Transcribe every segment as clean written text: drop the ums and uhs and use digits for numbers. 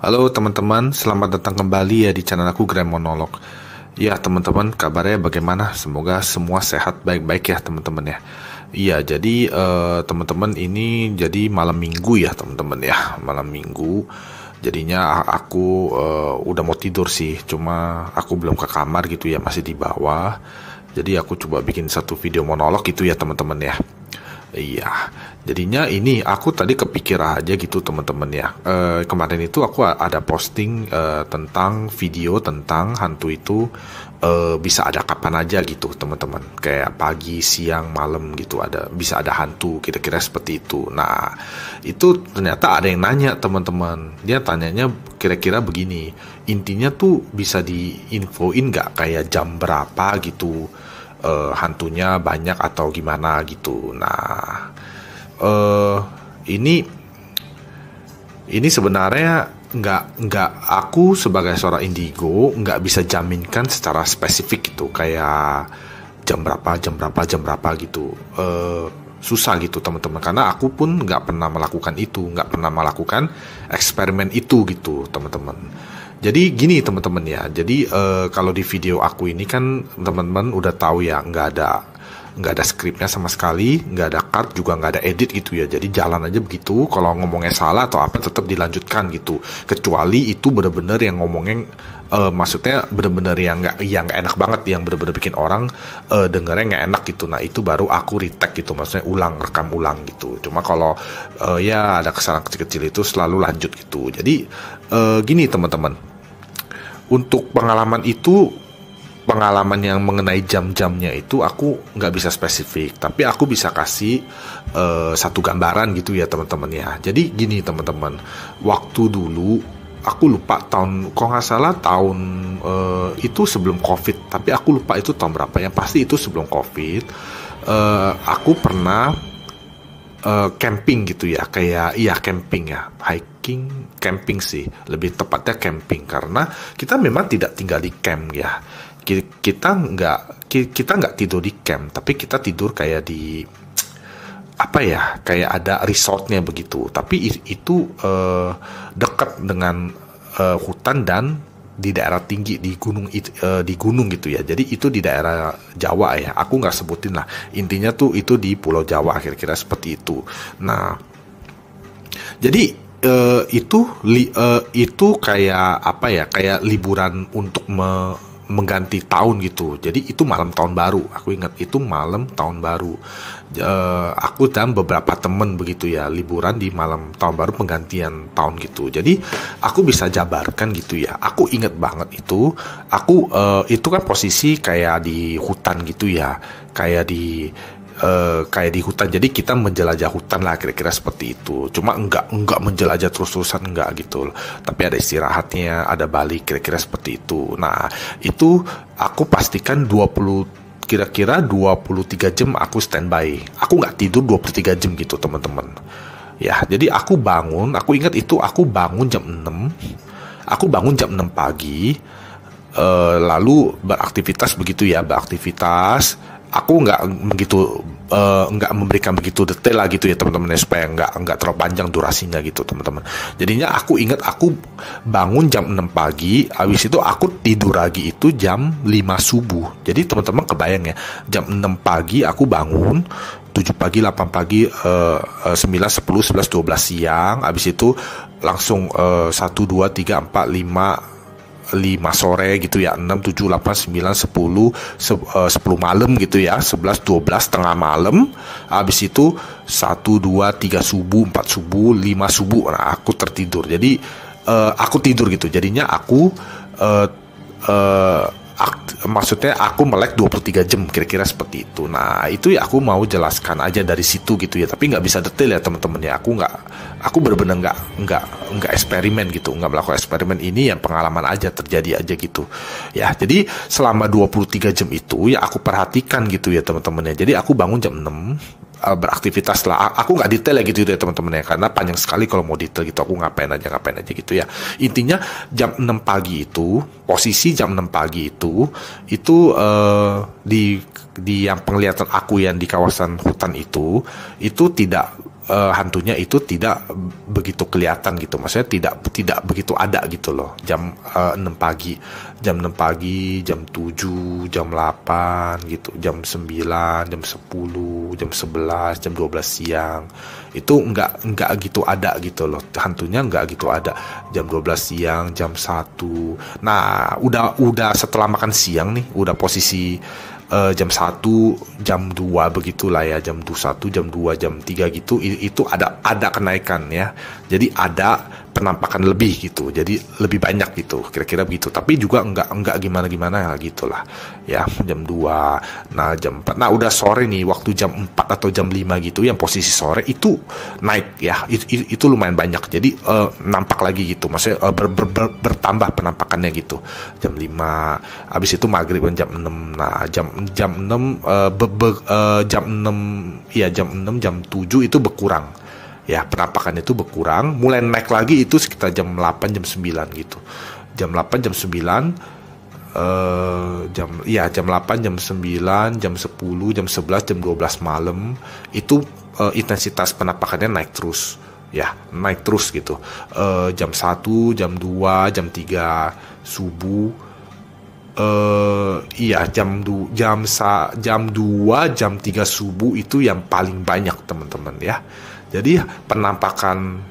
Halo teman-teman, selamat datang kembali ya di channel aku Grand Monolog. Ya teman-teman, kabarnya bagaimana? Semoga semua sehat baik-baik ya teman-teman ya. Iya, jadi teman-teman ini jadi malam minggu ya teman-teman ya, malam minggu. Jadinya aku udah mau tidur sih, cuma aku belum ke kamar gitu ya, masih di bawah. Jadi aku coba bikin satu video monolog gitu ya teman-teman ya. Iya, jadinya ini aku tadi kepikir aja gitu teman-teman ya. Kemarin itu aku ada posting tentang video tentang hantu itu bisa ada kapan aja gitu teman-teman. Kayak pagi, siang, malam gitu bisa ada hantu kira-kira seperti itu. Nah, itu ternyata ada yang nanya teman-teman. Dia tanyanya kira-kira begini. Intinya tuh bisa diinfoin nggak kayak jam berapa gitu hantunya banyak atau gimana gitu. Nah, eh ini sebenarnya nggak aku sebagai seorang indigo nggak bisa jaminkan secara spesifik gitu kayak jam berapa gitu. Susah gitu teman-teman, karena aku pun nggak pernah melakukan itu, nggak pernah melakukan eksperimen itu gitu teman-teman. Jadi gini teman-teman ya, jadi kalau di video aku ini kan teman-teman udah tahu ya, nggak ada skripnya sama sekali, nggak ada cut juga, nggak ada edit gitu ya. Jadi jalan aja begitu. Kalau ngomongnya salah atau apa tetap dilanjutkan gitu. Kecuali itu bener-bener yang ngomongnya maksudnya bener-bener yang nggak enak banget, yang bener-bener bikin orang dengernya nggak enak gitu. Nah itu baru aku retake gitu, maksudnya rekam ulang gitu. Cuma kalau ya ada kesalahan kecil-kecil itu selalu lanjut gitu. Jadi gini teman-teman, untuk pengalaman yang mengenai jam-jamnya itu aku nggak bisa spesifik, tapi aku bisa kasih satu gambaran gitu ya teman-teman ya. Jadi gini teman-teman, waktu dulu aku lupa tahun, kalau nggak salah tahun itu sebelum COVID, tapi aku lupa itu tahun berapa, yang pasti itu sebelum COVID. Aku pernah camping gitu ya, kayak iya camping ya, hiking, camping sih lebih tepatnya camping, karena kita memang tidak tinggal di camp ya. Kita nggak tidur di camp, tapi kita tidur kayak di apa ya, kayak ada resortnya begitu, tapi itu dekat dengan hutan dan di daerah tinggi, di gunung gitu ya. Jadi itu di daerah Jawa ya, aku nggak sebutin lah, intinya tuh itu di Pulau Jawa kira-kira seperti itu. Nah, jadi itu kayak apa ya, kayak liburan untuk mengganti tahun gitu. Jadi itu malam tahun baru. Aku ingat itu malam tahun baru. Aku dan beberapa temen begitu ya, liburan di malam tahun baru penggantian tahun gitu. Jadi aku bisa jabarkan gitu ya. Aku inget banget itu. Aku itu kan posisi kayak di hutan gitu ya. Kayak di hutan, jadi kita menjelajah hutan lah kira-kira seperti itu. Cuma enggak menjelajah terus-terusan, enggak gitu, tapi ada istirahatnya, ada balik kira-kira seperti itu. Nah itu aku pastikan kira-kira 23 jam aku standby, aku nggak tidur 23 jam gitu teman-teman ya. Jadi aku ingat itu aku bangun jam 6, aku bangun jam 6 pagi, lalu beraktivitas begitu ya, aku nggak memberikan begitu detail lah gitu ya teman-teman ya, supaya nggak terlalu panjang durasinya gitu teman-teman. Jadinya aku ingat aku bangun jam 6 pagi, habis itu aku tidur lagi itu jam 5 subuh. Jadi teman-teman kebayang ya, jam 6 pagi aku bangun, 7 pagi, 8 pagi, 9, 10, 11, 12 siang, habis itu langsung 1, 2, 3, 4, 5 sore gitu ya, 6, 7, 8, 9, 10, 10 malam gitu ya, 11, 12 tengah malam, habis itu 1, 2, 3 subuh, 4 subuh, 5 subuh, nah aku tertidur. Jadi aku tidur gitu, jadinya aku maksudnya aku melek 23 jam kira-kira seperti itu. Nah itu ya aku mau jelaskan aja dari situ gitu ya, tapi nggak bisa detail ya teman-teman ya. Aku benar-benar nggak eksperimen gitu, nggak melakukan eksperimen. Ini yang pengalaman aja, terjadi aja gitu ya. Jadi selama 23 jam itu ya aku perhatikan gitu ya teman-teman ya. Jadi aku bangun jam 6, beraktivitas lah. Aku nggak detail ya gitu ya teman-teman ya, karena panjang sekali kalau mau detail gitu. Aku ngapain aja gitu ya. Intinya jam 6 pagi itu, posisi jam 6 pagi itu di yang penglihatan aku yang di kawasan hutan itu tidak hantunya itu tidak begitu kelihatan gitu, maksudnya tidak begitu ada gitu loh. Jam 6 pagi, jam 7, jam 8 gitu, jam 9, jam 10, jam 11, jam 12 siang itu nggak gitu ada gitu loh, hantunya nggak gitu ada. Jam 12 siang, jam 1. Nah, udah setelah makan siang nih, udah posisi jam 1, jam 2 begitulah ya, jam 1, jam 2, jam 3 gitu, itu ada kenaikan ya. Jadi ada penampakan lebih gitu. Jadi lebih banyak gitu, kira-kira begitu. Tapi juga enggak gimana-gimana gitulah. Ya, jam 2. Nah, jam 4. Nah, udah sore nih, waktu jam 4 atau jam 5 gitu, yang posisi sore itu naik ya. Itu lumayan banyak. Jadi nampak lagi gitu. Maksudnya bertambah penampakannya gitu. Jam 5. Habis itu maghrib jam 6. Nah, jam 6 jam 6 ya, jam 6, jam 7 itu berkurang. Ya, penampakan itu berkurang, mulai naik lagi itu sekitar jam 8, jam 9 gitu. Jam 8, jam 9, jam 8, jam 9, jam 10, jam 11, jam 12 malam itu intensitas penampakannya naik terus. Ya, naik terus gitu. Jam 1, jam 2, jam 3 subuh. Jam 2, jam 3 subuh itu yang paling banyak teman-teman ya. Jadi penampakan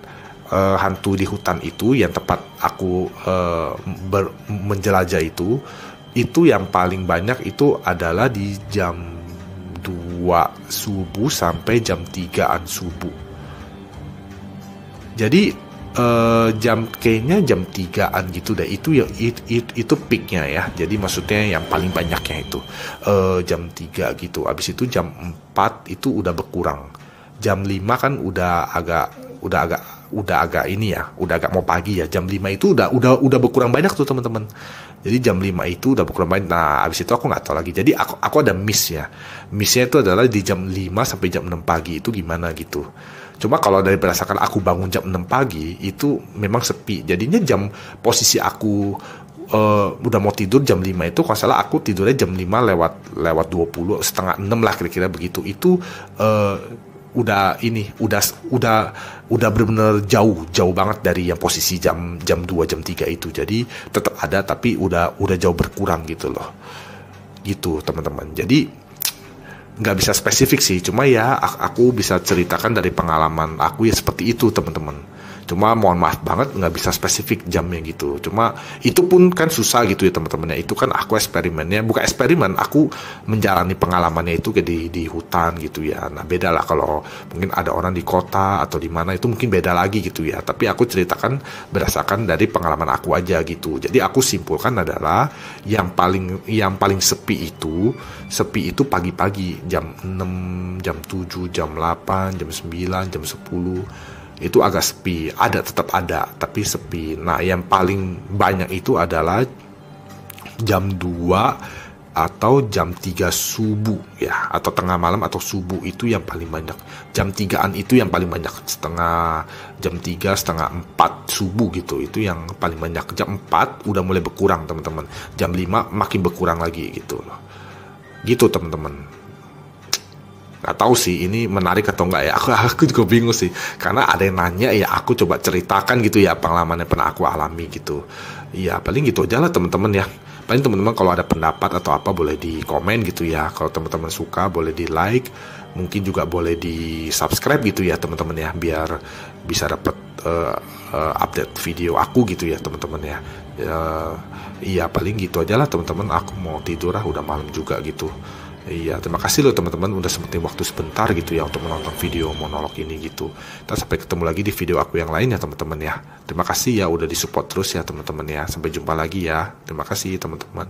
hantu di hutan itu yang tempat aku menjelajah itu yang paling banyak itu adalah di jam 2 subuh sampai jam 3-an subuh. Jadi kayaknya jam 3-an gitu deh, itu peaknya ya. Jadi maksudnya yang paling banyaknya itu jam 3 gitu. Habis itu jam 4 itu udah berkurang. Jam 5 kan udah agak ini ya, udah agak mau pagi ya. Jam 5 itu udah berkurang banyak tuh teman-teman. Jadi jam 5 itu udah berkurang banyak. Nah, habis itu aku nggak tahu lagi. Jadi aku ada miss ya. Missnya itu adalah di jam 5 sampai jam 6 pagi itu gimana gitu. Cuma kalau dari berdasarkan aku bangun jam 6 pagi itu memang sepi. Jadinya jam posisi aku udah mau tidur jam 5 itu, kalau salah aku tidurnya jam 5 lewat 20, setengah 6 lah kira-kira begitu. Itu udah benar-benar jauh banget dari yang posisi jam 2, jam 3 itu. Jadi tetap ada tapi udah jauh berkurang gitu loh. Gitu teman-teman. Jadi nggak bisa spesifik sih, cuma ya aku bisa ceritakan dari pengalaman aku ya seperti itu teman-teman. Cuma mohon maaf banget nggak bisa spesifik jamnya gitu. Cuma itu pun kan susah gitu ya teman-teman ya. Itu kan aku eksperimennya, bukan eksperimen, aku menjalani pengalamannya itu di hutan gitu ya. Nah beda lah kalau mungkin ada orang di kota atau di mana, itu mungkin beda lagi gitu ya. Tapi aku ceritakan berdasarkan dari pengalaman aku aja gitu. Jadi aku simpulkan adalah yang paling sepi itu pagi-pagi jam 6, jam 7, jam 8, jam 9, jam 10 itu agak sepi. Tetap ada tapi sepi. Nah yang paling banyak itu adalah jam 2 atau jam 3 subuh ya, atau tengah malam atau subuh, itu yang paling banyak. Jam 3-an itu yang paling banyak, jam 3, setengah 4 subuh gitu, itu yang paling banyak. Jam 4 udah mulai berkurang teman-teman, jam 5 makin berkurang lagi gitu loh. Gitu teman-teman. Gak tahu sih ini menarik atau enggak ya, aku juga bingung sih, karena ada yang nanya ya, aku coba ceritakan gitu ya pengalaman yang pernah aku alami gitu ya. Paling gitu aja lah teman-teman ya. Paling teman-teman kalau ada pendapat atau apa boleh di komen gitu ya. Kalau teman-teman suka boleh di like, mungkin juga boleh di subscribe gitu ya teman-teman ya, biar bisa dapat update video aku gitu ya teman-teman ya. Iya paling gitu aja lah teman-teman, aku mau tidur udah malam juga gitu. Iya, terima kasih loh teman-teman udah sempetin waktu sebentar gitu ya untuk menonton video monolog ini gitu. Kita sampai ketemu lagi di video aku yang lain ya teman-teman ya. Terima kasih ya udah disupport terus ya teman-teman ya. Sampai jumpa lagi ya. Terima kasih teman-teman.